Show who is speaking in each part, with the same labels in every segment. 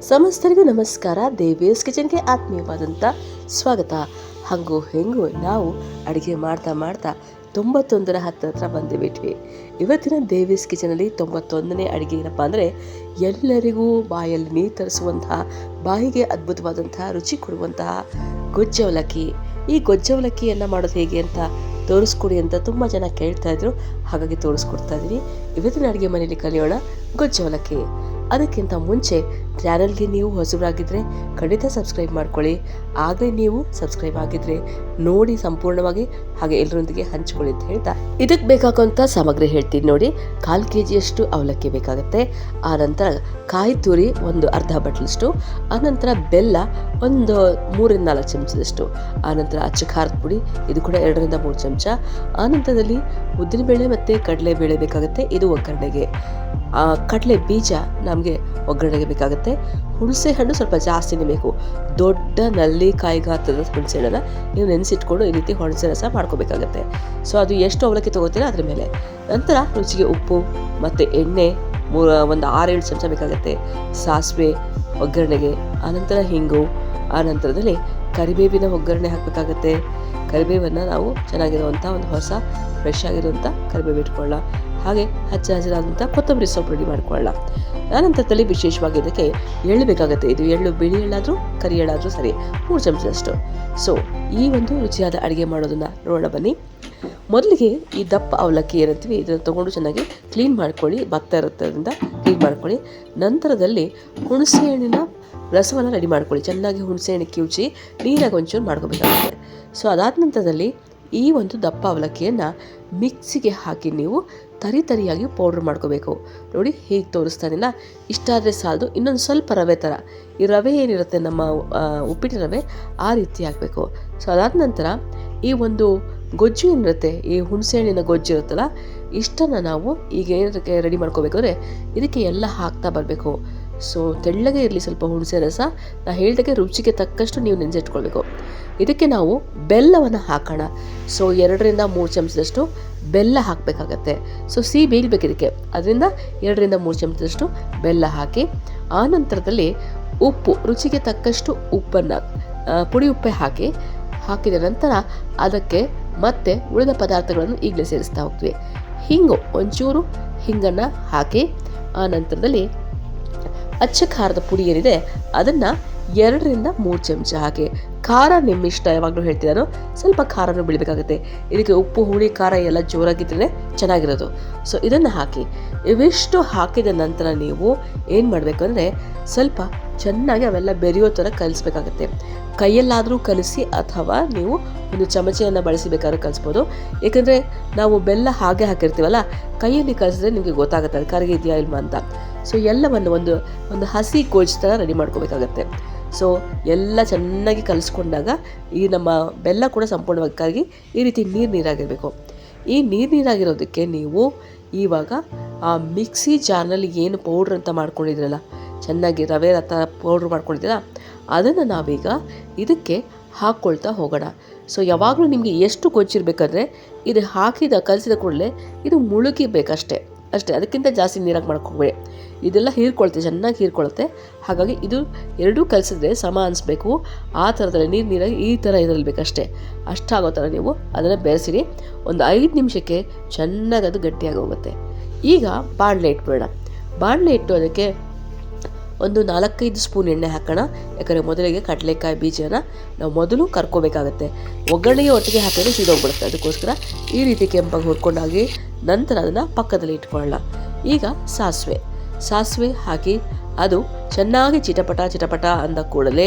Speaker 1: ಸಮಸ್ತರಿಗೂ ನಮಸ್ಕಾರ. ದೇವಿಯಸ್ ಕಿಚನ್ಗೆ ಆತ್ಮೀಯವಾದಂಥ ಸ್ವಾಗತ. ಹಾಗೂ ಹೆಂಗೂ ನಾವು ಅಡುಗೆ ಮಾಡ್ತಾ ಮಾಡ್ತಾ 91ರ ಹತ್ತಿರ ಬಂದುಬಿಟ್ವಿ. ಇವತ್ತಿನ ದೇವಿಯಸ್ ಕಿಚನಲ್ಲಿ 91ನೇ ಅಡುಗೆ ಏನಪ್ಪ ಅಂದರೆ, ಎಲ್ಲರಿಗೂ ಬಾಯಲ್ಲಿ ನೀರು ತರಿಸುವಂತಹ, ಬಾಯಿಗೆ ಅದ್ಭುತವಾದಂತಹ ರುಚಿ ಕೊಡುವಂತಹ ಗೊಜ್ಜು ಅವಲಕ್ಕಿ. ಈ ಗೊಜ್ಜು ಅವಲಕ್ಕಿಯನ್ನು ಮಾಡೋದು ಹೇಗೆ ಅಂತ ತೋರಿಸ್ಕೊಡಿ ಅಂತ ತುಂಬ ಜನ ಕೇಳ್ತಾ ಇದ್ರು. ಹಾಗಾಗಿ ತೋರಿಸ್ಕೊಡ್ತಾ ಇದ್ದೀನಿ. ಇವತ್ತಿನ ಅಡುಗೆ ಮನೆಯಲ್ಲಿ ಕಲಿಯೋಣ ಗೊಜ್ಜು ಅವಲಕ್ಕಿ. ಅದಕ್ಕಿಂತ ಮುಂಚೆ ಚಾನಲ್ಗೆ ನೀವು ಹೊಸಬರಾಗಿದ್ದರೆ ಖಂಡಿತ ಸಬ್ಸ್ಕ್ರೈಬ್ ಮಾಡ್ಕೊಳ್ಳಿ. ಆಗಲೇ ನೀವು ಸಬ್ಸ್ಕ್ರೈಬ್ ಆಗಿದ್ರೆ ನೋಡಿ ಸಂಪೂರ್ಣವಾಗಿ, ಹಾಗೆ ಎಲ್ಲರೊಂದಿಗೆ ಹಂಚ್ಕೊಳ್ಳಿ ಅಂತ ಹೇಳ್ತಾ ಇದಕ್ಕೆ ಬೇಕಾಗುವಂಥ ಸಾಮಗ್ರಿ ಹೇಳ್ತೀನಿ ನೋಡಿ. 1/4 kg ಅವಲಕ್ಕಿ ಬೇಕಾಗುತ್ತೆ. ಆನಂತರ ಕಾಯಿ ತುರಿ ಒಂದು ಅರ್ಧ ಬಟ್ಲಷ್ಟು, ಆನಂತರ ಬೆಲ್ಲ ಒಂದು 3-4 ಚಮಚದಷ್ಟು, ಆನಂತರ ಅಚ್ಚ ಖಾರದ ಪುಡಿ ಇದು ಕೂಡ 2-3 ಚಮಚ, ಆನಂತರದಲ್ಲಿ ಉದ್ದಿನಬೇಳೆ ಮತ್ತು ಕಡಲೆಬೇಳೆ ಬೇಕಾಗುತ್ತೆ, ಇದು ಒಗ್ಗರಣೆಗೆ. ಕಡಲೆ ಬೀಜ ನಮಗೆ ಒಗ್ಗರಣೆಗೆ ಬೇಕಾಗುತ್ತೆ. ಹುಣಸೆ ಹಣ್ಣು ಸ್ವಲ್ಪ ಜಾಸ್ತಿನೇ ಬೇಕು. ದೊಡ್ಡ ನಲ್ಲಿ ಗಾತ್ರದ ಹುಣಸೆ ಹಣ್ಣನ್ನು ನೀವು ನೆನೆಸಿಟ್ಕೊಂಡು ಈ ರೀತಿ ಹುಣಸೆ ರಸ ಮಾಡ್ಕೋಬೇಕಾಗತ್ತೆ. ಸೊ ಅದು ಎಷ್ಟು ಅವಲಕ್ಕಿ ತೊಗೋತೀರ ಅದ್ರ ಮೇಲೆ. ನಂತರ ರುಚಿಗೆ ಉಪ್ಪು ಮತ್ತು ಎಣ್ಣೆ ಒಂದು 6-7 ಚಮಚ ಬೇಕಾಗುತ್ತೆ. ಸಾಸಿವೆ ಒಗ್ಗರಣೆಗೆ, ಆನಂತರ ಹಿಂಗು, ಆನಂತರದಲ್ಲಿ ಕರಿಬೇವಿನ ಒಗ್ಗರಣೆ ಹಾಕಬೇಕಾಗತ್ತೆ. ಕರಿಬೇವನ್ನು ನಾವು ಚೆನ್ನಾಗಿರುವಂಥ ಒಂದು ಹೊಸ ಫ್ರೆಶ್ ಆಗಿರುವಂಥ ಕರಿಬೇವು ಇಟ್ಕೊಳ್ಳ, ಹಾಗೆ ಹಚ್ಚ ಹಸಿರಾದಂಥ ಕೊತ್ತಂಬರಿ ಸೊಪ್ಪು ರೆಡಿ ಮಾಡ್ಕೊಳ್ಳ. ಆನಂತರದಲ್ಲಿ ವಿಶೇಷವಾಗಿ ಇದಕ್ಕೆ ಎಳ್ಳು ಬೇಕಾಗುತ್ತೆ. ಇದು ಎಳ್ಳು ಬಿಳಿ ಎಳ್ಳಾದರೂ ಕರಿ ಎಳ್ಳಾದರೂ ಸರಿ, 3 ಚಮಚದಷ್ಟು. ಸೊ ಈ ಒಂದು ರುಚಿಯಾದ ಅಡುಗೆ ಮಾಡೋದನ್ನು ನೋಡೋಣ ಬನ್ನಿ. ಮೊದಲಿಗೆ ಈ ದಪ್ಪ ಅವಲಕ್ಕಿ ಏನಂತೀವಿ ಇದನ್ನು ತೊಗೊಂಡು ಚೆನ್ನಾಗಿ ಕ್ಲೀನ್ ಮಾಡ್ಕೊಳ್ಳಿ. ಭತ್ತ ಇರೋದ್ರಿಂದ ಕ್ಲೀನ್ ಮಾಡ್ಕೊಳ್ಳಿ. ನಂತರದಲ್ಲಿ ಹುಣಸೆ ಹಣ್ಣಿನ ರಸವನ್ನು ರೆಡಿ ಮಾಡ್ಕೊಳ್ಳಿ. ಚೆನ್ನಾಗಿ ಹುಣಸೆ ಹಣ್ಣು ಕಿವುಚಿ ನೀರಾಗಿ ಒಂಚೂರು ಮಾಡ್ಕೋಬೇಕಾಗುತ್ತೆ. ಸೊ ಅದಾದ ನಂತರದಲ್ಲಿ ಈ ಒಂದು ದಪ್ಪ ಅವಲಕ್ಕಿಯನ್ನು ಮಿಕ್ಸಿಗೆ ಹಾಕಿ ನೀವು ತರಿಯಾಗಿ ಪೌಡ್ರ್ ಮಾಡ್ಕೋಬೇಕು. ನೋಡಿ ಹೀಗೆ ತೋರಿಸ್ತಾನಿಲ್ಲ, ಇಷ್ಟಾದರೆ ಸಾಲದು. ಇನ್ನೊಂದು ಸ್ವಲ್ಪ ರವೆ ಥರ, ಈ ರವೆ ಏನಿರುತ್ತೆ ನಮ್ಮ ಉಪ್ಪಿಟ್ಟಿನ ರವೆ, ಆ ರೀತಿ ಹಾಕಬೇಕು. ಸೊ ಅದಾದ ನಂತರ ಈ ಒಂದು ಗೊಜ್ಜು ಏನಿರುತ್ತೆ, ಈ ಹುಣಸೆ ಹಣ್ಣಿನ ಗೊಜ್ಜು ಇರುತ್ತಲ್ಲ, ಇಷ್ಟನ್ನು ನಾವು ಈಗ ಏನಕ್ಕೆ ರೆಡಿ ಮಾಡ್ಕೋಬೇಕು ಅಂದರೆ ಇದಕ್ಕೆ ಎಲ್ಲ ಹಾಕ್ತಾ ಬರಬೇಕು. ಸೊ ತೆಳ್ಳಗೆ ಇರಲಿ ಸ್ವಲ್ಪ ಹುಣಸೆ ರಸ. ನಾನು ಹೇಳಿದಾಗೆ ರುಚಿಗೆ ತಕ್ಕಷ್ಟು ನೀವು ನೆನೆಸಿಟ್ಕೊಳ್ಬೇಕು. ಇದಕ್ಕೆ ನಾವು ಬೆಲ್ಲವನ್ನು ಹಾಕೋಣ. ಸೊ 2-3 ಚಮಚದಷ್ಟು ಬೆಲ್ಲ ಹಾಕಬೇಕಾಗತ್ತೆ. ಸೊ ಸಿಹಿ ಬೇಯಬೇಕು ಇದಕ್ಕೆ, ಅದರಿಂದ 2-3 ಚಮಚದಷ್ಟು ಬೆಲ್ಲ ಹಾಕಿ, ಆನಂತರದಲ್ಲಿ ಉಪ್ಪು ರುಚಿಗೆ ತಕ್ಕಷ್ಟು ಉಪ್ಪನ್ನು ಪುಡಿ ಉಪ್ಪೆ ಹಾಕಿದ ನಂತರ ಅದಕ್ಕೆ ಮತ್ತೆ ಉಳಿದ ಪದಾರ್ಥಗಳನ್ನು ಈಗಲೇ ಸೇರಿಸ್ತಾ ಹೋಗ್ತೀವಿ. ಒಂಚೂರು ಹಿಂಗನ್ನು ಹಾಕಿ, ಆನಂತರದಲ್ಲಿ ಅಚ್ಚ ಖಾರದ ಪುಡಿ ಏನಿದೆ ಅದನ್ನು 2-3 ಚಮಚ ಹಾಕಿ. ಖಾರ ನಿಮ್ಮ ಇಷ್ಟ, ಯಾವಾಗಲೂ ಹೇಳ್ತಿದ್ದಾನೋ ಸ್ವಲ್ಪ ಖಾರನೂ ಬೀಳಬೇಕಾಗುತ್ತೆ. ಇದಕ್ಕೆ ಉಪ್ಪು ಹುಳಿ ಖಾರ ಎಲ್ಲ ಜೋರಾಗಿದ್ರೇ ಚೆನ್ನಾಗಿರೋದು. ಸೊ ಇದನ್ನು ಹಾಕಿ, ಇವಿಷ್ಟು ಹಾಕಿದ ನಂತರ ನೀವು ಏನು ಮಾಡಬೇಕು ಅಂದರೆ ಸ್ವಲ್ಪ ಚೆನ್ನಾಗಿ ಅವೆಲ್ಲ ಬೆರೆಯೋ ಥರ ಕಲಿಸ್ಬೇಕಾಗತ್ತೆ. ಕೈಯಲ್ಲಾದರೂ ಕಲಿಸಿ ಅಥವಾ ನೀವು ಒಂದು ಚಮಚೆಯನ್ನು ಬಳಸಬೇಕಾದ್ರೆ ಕಲಿಸ್ಬೋದು. ಏಕೆಂದರೆ ನಾವು ಬೆಲ್ಲ ಹಾಗೆ ಹಾಕಿರ್ತೀವಲ್ಲ, ಕೈಯಲ್ಲಿ ಕಲಿಸಿದ್ರೆ ನಿಮಗೆ ಗೊತ್ತಾಗುತ್ತೆ ಅದು ಕರಗಿದೆಯಾ ಇಲ್ವಾ ಅಂತ. ಸೊ ಎಲ್ಲವನ್ನು ಒಂದು ಹಸಿ ಗೊಜ್ಜು ಥರ ರೆಡಿ ಮಾಡ್ಕೋಬೇಕಾಗತ್ತೆ. ಸೊ ಎಲ್ಲ ಚೆನ್ನಾಗಿ ಕಲಿಸ್ಕೊಂಡಾಗ ಈ ನಮ್ಮ ಬೆಲ್ಲ ಕೂಡ ಸಂಪೂರ್ಣವಾಗಿ ಕರಗಿ ಈ ರೀತಿ ನೀರಾಗಿರಬೇಕು. ಈ ನೀರಾಗಿರೋದಕ್ಕೆ ನೀವು ಇವಾಗ ಆ ಮಿಕ್ಸಿ ಜಾರ್ನಲ್ಲಿ ಏನು ಪೌಡ್ರ್ ಅಂತ ಮಾಡ್ಕೊಂಡಿದ್ರಲ್ಲ, ಚೆನ್ನಾಗಿ ರವೆ ಥರ ಪೌಡ್ರ್ ಮಾಡ್ಕೊಂಡಿದ್ದೀರ, ಅದನ್ನು ನಾವೀಗ ಇದಕ್ಕೆ ಹಾಕ್ಕೊಳ್ತಾ ಹೋಗೋಣ. ಸೊ ಯಾವಾಗಲೂ ನಿಮಗೆ ಎಷ್ಟು ಗೊಜ್ಜಿರಬೇಕಾದ್ರೆ ಇದು ಕಲಿಸಿದ ಕೂಡಲೇ ಇದು ಮುಳುಗಿಬೇಕಷ್ಟೇ, ಅದಕ್ಕಿಂತ ಜಾಸ್ತಿ ನೀರಾಗಿ ಮಾಡ್ಕೋಬೇಡಿ. ಇದೆಲ್ಲ ಚೆನ್ನಾಗಿ ಹೀರ್ಕೊಳ್ಳುತ್ತೆ. ಹಾಗಾಗಿ ಇದು ಎರಡೂ ಕಲಿಸಿದ್ರೆ ಸಮ ಅನಿಸ್ಬೇಕು. ಆ ಥರದಲ್ಲಿ ನೀರಾಗಿ ಈ ಥರ ಇರಬೇಕಷ್ಟೇ. ಅಷ್ಟಾಗೋ ಥರ ನೀವು ಅದನ್ನು ಬೆರೆಸಿರಿ. ಒಂದು 5 ನಿಮಿಷಕ್ಕೆ ಚೆನ್ನಾಗಿ ಅದು ಗಟ್ಟಿಯಾಗಿ ಹೋಗುತ್ತೆ. ಈಗ ಬಾಣಲೆ ಇಟ್ಬಿಡೋಣ. ಬಾಣಲೆ ಇಟ್ಟು ಅದಕ್ಕೆ ಒಂದು 4-5 ಸ್ಪೂನ್ ಎಣ್ಣೆ ಹಾಕೋಣ. ಯಾಕಂದರೆ ಮೊದಲಿಗೆ ಕಡಲೆಕಾಯಿ ಬೀಜನ ನಾವು ಮೊದಲು ಕರ್ಕೋಬೇಕಾಗತ್ತೆ. ಒಗ್ಗರಣೆಗೆ ಒಟ್ಟಿಗೆ ಹಾಕಿದ್ರೆ ಸೀದೋಗ್ಬಿಡುತ್ತೆ. ಅದಕ್ಕೋಸ್ಕರ ಈ ರೀತಿ ಕೆಂಪಾಗಿ ಹುರ್ಕೊಂಡಾಗಿ ನಂತರ ಅದನ್ನು ಪಕ್ಕದಲ್ಲಿ ಇಟ್ಕೊಳ್ಳೋಣ. ಈಗ ಸಾಸಿವೆ ಹಾಕಿ ಅದು ಚೆನ್ನಾಗಿ ಚಿಟಪಟ ಅಂದ ಕೂಡಲೇ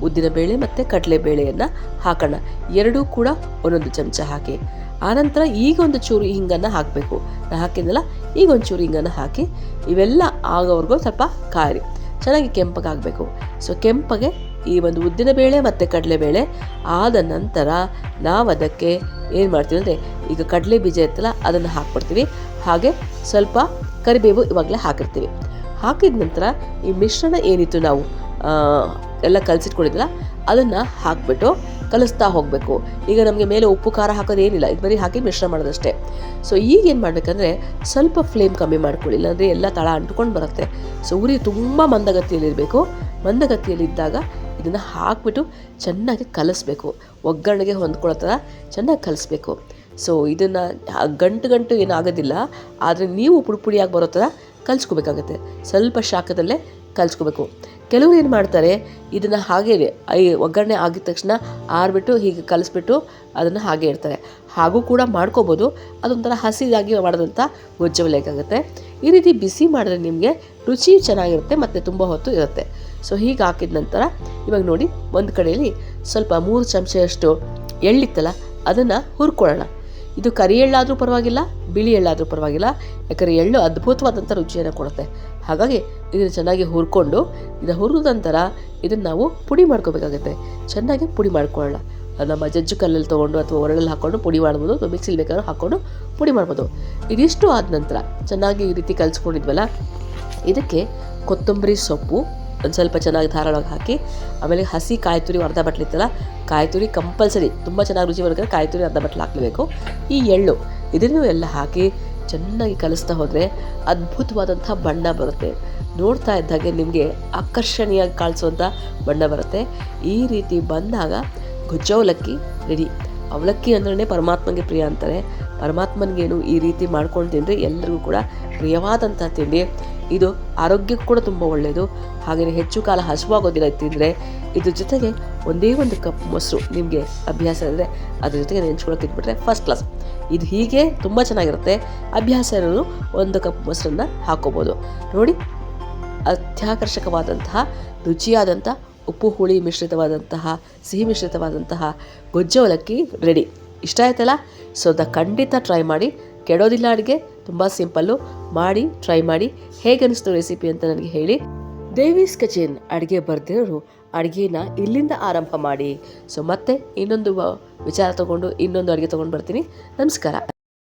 Speaker 1: ಉದ್ದಿನಬೇಳೆ ಮತ್ತು ಕಡಲೆಬೇಳೆಯನ್ನು ಹಾಕೋಣ. ಎರಡೂ ಕೂಡ 1 ಚಮಚ ಹಾಕಿ, ಆನಂತರ ಈಗ ಒಂದು ಚೂರು ಹಿಂಗನ್ನು ಹಾಕಬೇಕು. ನಾನು ಹಾಕಿದ್ನಲ್ಲ, ಈಗ ಒಂದು ಚೂರು ಹಿಂಗನ್ನು ಹಾಕಿ ಇವೆಲ್ಲ ಆಗೋವರೆಗೂ ಸ್ವಲ್ಪ ಕಾಯಿರಿ. ಚೆನ್ನಾಗಿ ಕೆಂಪಗಾಗಬೇಕು. ಸೊ ಕೆಂಪಗೆ ಈ ಒಂದು ಉದ್ದಿನಬೇಳೆ ಮತ್ತು ಕಡಲೆಬೇಳೆ ಆದ ನಂತರ ನಾವು ಅದಕ್ಕೆ ಏನು ಮಾಡ್ತೀವಿ ಅಂದರೆ, ಈಗ ಕಡಲೆ ಬೀಜ ಇರ್ತಲ್ಲ ಅದನ್ನು ಹಾಕ್ಬಿಡ್ತೀವಿ. ಹಾಗೆ ಸ್ವಲ್ಪ ಕರಿಬೇವು ಇವಾಗಲೇ ಹಾಕಿರ್ತೀವಿ. ಹಾಕಿದ ನಂತರ ಈ ಮಿಶ್ರಣ ಏನಿತ್ತು ನಾವು ಎಲ್ಲ ಕಲಸಿಟ್ಕೊಂಡಿದ್ದಿಲ್ಲ ಅದನ್ನು ಹಾಕಿಬಿಟ್ಟು ಕಲಿಸ್ತಾ ಹೋಗಬೇಕು. ಈಗ ನಮಗೆ ಮೇಲೆ ಉಪ್ಪು ಖಾರ ಹಾಕೋದೇನಿಲ್ಲ, ಇದು ಬರೀ ಹಾಕಿ ಮಿಶ್ರ ಮಾಡೋದಷ್ಟೇ. ಸೊ ಈಗ ಏನು ಮಾಡಬೇಕಂದ್ರೆ ಸ್ವಲ್ಪ ಫ್ಲೇಮ್ ಕಮ್ಮಿ ಮಾಡ್ಕೊಳ್ಳಿ, ಇಲ್ಲಾಂದರೆ ಎಲ್ಲ ತಳ ಅಂಟ್ಕೊಂಡು ಬರುತ್ತೆ. ಸೊ ಉರಿ ತುಂಬ ಮಂದಗತಿಯಲ್ಲಿರಬೇಕು. ಮಂದಗತಿಯಲ್ಲಿದ್ದಾಗ ಇದನ್ನು ಹಾಕಿಬಿಟ್ಟು ಚೆನ್ನಾಗಿ ಕಲಿಸ್ಬೇಕು. ಒಗ್ಗರಣೆಗೆ ಹೊಂದ್ಕೊಳ್ಳೋ ಥರ ಚೆನ್ನಾಗಿ ಕಲಿಸ್ಬೇಕು. ಸೊ ಇದನ್ನು ಗಂಟು ಏನಾಗೋದಿಲ್ಲ, ಆದರೆ ನೀವು ಪುಡಿಯಾಗಿ ಬರೋ ಥರ ಕಲಿಸ್ಕೋಬೇಕಾಗತ್ತೆ. ಸ್ವಲ್ಪ ಶಾಖದಲ್ಲೇ ಕಲಿಸ್ಕೋಬೇಕು. ಕೆಲವರು ಏನು ಮಾಡ್ತಾರೆ, ಇದನ್ನು ಹಾಗೇ ಒಗ್ಗರಣೆ ಆಗಿದ ತಕ್ಷಣ ಆರಿಬಿಟ್ಟು ಹೀಗೆ ಕಲಿಸ್ಬಿಟ್ಟು ಅದನ್ನು ಹಾಗೆ ಇಡ್ತಾರೆ. ಹಾಗೂ ಕೂಡ ಮಾಡ್ಕೋಬೋದು. ಅದೊಂಥರ ಹಸಿದಾಗಿ ಮಾಡಿದಂಥ ಗೊಜ್ಜವಲೇಕಾಗುತ್ತೆ. ಈ ರೀತಿ ಬಿಸಿ ಮಾಡಿದ್ರೆ ನಿಮಗೆ ರುಚಿ ಚೆನ್ನಾಗಿರುತ್ತೆ ಮತ್ತು ತುಂಬ ಹೊತ್ತು ಇರುತ್ತೆ. ಸೊ ಹೀಗೆ ಹಾಕಿದ ನಂತರ ಇವಾಗ ನೋಡಿ, ಒಂದು ಕಡೆಯಲ್ಲಿ ಸ್ವಲ್ಪ 3 ಚಮಚದಷ್ಟು ಎಳ್ಳಿತ್ತಲ್ಲ ಅದನ್ನು ಹುರ್ಕೊಳ್ಳೋಣ. ಇದು ಕರಿ ಎಳ್ಳಾದರೂ ಪರವಾಗಿಲ್ಲ, ಬಿಳಿ ಎಳ್ಳಾದರೂ ಪರವಾಗಿಲ್ಲ, ಯಾಕಂದರೆ ಎಳ್ಳು ಅದ್ಭುತವಾದಂಥ ರುಚಿಯನ್ನು ಕೊಡುತ್ತೆ. ಹಾಗಾಗಿ ಇದನ್ನು ಚೆನ್ನಾಗಿ ಹುರ್ಕೊಂಡು, ಇದನ್ನು ಹುರಿದ ನಂತರ ಇದನ್ನು ನಾವು ಪುಡಿ ಮಾಡ್ಕೋಬೇಕಾಗುತ್ತೆ. ಚೆನ್ನಾಗಿ ಪುಡಿ ಮಾಡ್ಕೊಳ್ಳೋಣ. ನಮ್ಮ ಜಜ್ಜು ಕಲ್ಲಲ್ಲಿ ತೊಗೊಂಡು ಅಥವಾ ಒರಳಲ್ಲಿ ಹಾಕ್ಕೊಂಡು ಪುಡಿ ಮಾಡ್ಬೋದು, ಅಥವಾ ಮಿಕ್ಸಿಲಿ ಬೇಕಾದ್ರೂ ಹಾಕ್ಕೊಂಡು ಪುಡಿ ಮಾಡ್ಬೋದು. ಇದಿಷ್ಟು ಆದ ನಂತರ ಚೆನ್ನಾಗಿ ಈ ರೀತಿ ಕಲಿಸ್ಕೊಂಡಿದ್ವಲ್ಲ, ಇದಕ್ಕೆ ಕೊತ್ತಂಬರಿ ಸೊಪ್ಪು ಒಂದು ಸ್ವಲ್ಪ ಚೆನ್ನಾಗಿ ಧಾರಾಳವಾಗಿ ಹಾಕಿ, ಆಮೇಲೆ ಹಸಿ ಕಾಯಿ ತುರಿ ಅರ್ಧ ಬಟ್ಲಿತ್ತಲ್ಲ, ಕಾಯಿ ತುರಿ ಕಂಪಲ್ಸರಿ, ತುಂಬ ಚೆನ್ನಾಗಿ ರುಚಿ ಬರೋಕ್ಕೆ ಕಾಯಿ ತುರಿ ಅರ್ಧ ಬಟ್ಲು ಹಾಕಲೇಬೇಕು. ಈ ಎಳ್ಳು ಇದನ್ನು ಎಲ್ಲ ಹಾಕಿ ಚೆನ್ನಾಗಿ ಕಲಿಸ್ತಾ ಹೋದರೆ ಅದ್ಭುತವಾದಂಥ ಬಣ್ಣ ಬರುತ್ತೆ. ನೋಡ್ತಾ ಇದ್ದಾಗೆ ನಿಮಗೆ ಆಕರ್ಷಣೀಯವಾಗಿ ಕಾಣಿಸುವಂಥ ಬಣ್ಣ ಬರುತ್ತೆ. ಈ ರೀತಿ ಬಂದಾಗ ಗೊಜ್ಜು ಅವಲಕ್ಕಿ ರೆಡಿ. ಅವಲಕ್ಕಿ ಅಂದ್ರೆ ಪರಮಾತ್ಮನಿಗೆ ಪ್ರಿಯ ಅಂತಾರೆ. ಪರಮಾತ್ಮನಿಗೇನು ಈ ರೀತಿ ಮಾಡ್ಕೊಂಡು ತಿಂದರೆ ಎಲ್ಲರಿಗೂ ಕೂಡ ಪ್ರಿಯವಾದಂಥ ತಿಂಡಿ. ಇದು ಆರೋಗ್ಯಕ್ಕೂ ಕೂಡ ತುಂಬ ಒಳ್ಳೆಯದು. ಹಾಗೆಯೇ ಹೆಚ್ಚು ಕಾಲ ಹಸುವಾಗೋದಿಲ್ಲ ತಿಂದರೆ. ಇದ್ರ ಜೊತೆಗೆ ಒಂದೇ ಒಂದು ಕಪ್ ಮೊಸರು ನಿಮಗೆ ಅಭ್ಯಾಸ ಇದ್ದರೆ ಅದ್ರ ಜೊತೆಗೆ ನೆಂಚ್ಕೊಳ್ಳೋಕೆ ತಿಂದ್ಬಿಟ್ರೆ ಫಸ್ಟ್ ಕ್ಲಾಸ್. ಇದು ಹೀಗೆ ತುಂಬ ಚೆನ್ನಾಗಿರುತ್ತೆ. ಅಭ್ಯಾಸ ಇರೋರು 1 ಕಪ್ ಮೊಸರನ್ನು ಹಾಕ್ಕೋಬೋದು. ನೋಡಿ, ಅತ್ಯಾಕರ್ಷಕವಾದಂತಹ ರುಚಿಯಾದಂಥ ಉಪ್ಪು ಹುಳಿ ಮಿಶ್ರಿತವಾದಂತಹ ಸಿಹಿ ಮಿಶ್ರಿತವಾದಂತಹ ಗೊಜ್ಜು ಅವಲಕ್ಕಿ ರೆಡಿ. ಇಷ್ಟ ಆಯ್ತಲ್ಲ? ಸೊ ಖಂಡಿತ ಟ್ರೈ ಮಾಡಿ. ಕೆಡೋದಿಲ್ಲ ಅಡುಗೆ, ತುಂಬ ಸಿಂಪಲ್ಲು. ಮಾಡಿ ಟ್ರೈ ಮಾಡಿ. ಹೇಗೆ ಅನಿಸ್ತು ರೆಸಿಪಿ ಅಂತ ನನಗೆ ಹೇಳಿ. ದೇವೀಸ್ ಕಿಚನ್ ಅಡುಗೆ ಬರ್ದಿರೋರು ಅಡುಗೆನ ಇಲ್ಲಿಂದ ಆರಂಭ ಮಾಡಿ. ಸೊ ಮತ್ತೆ ಇನ್ನೊಂದು ವಿಚಾರ ತೊಗೊಂಡು ಇನ್ನೊಂದು ಅಡುಗೆ ತೊಗೊಂಡು ಬರ್ತೀನಿ. ನಮಸ್ಕಾರ.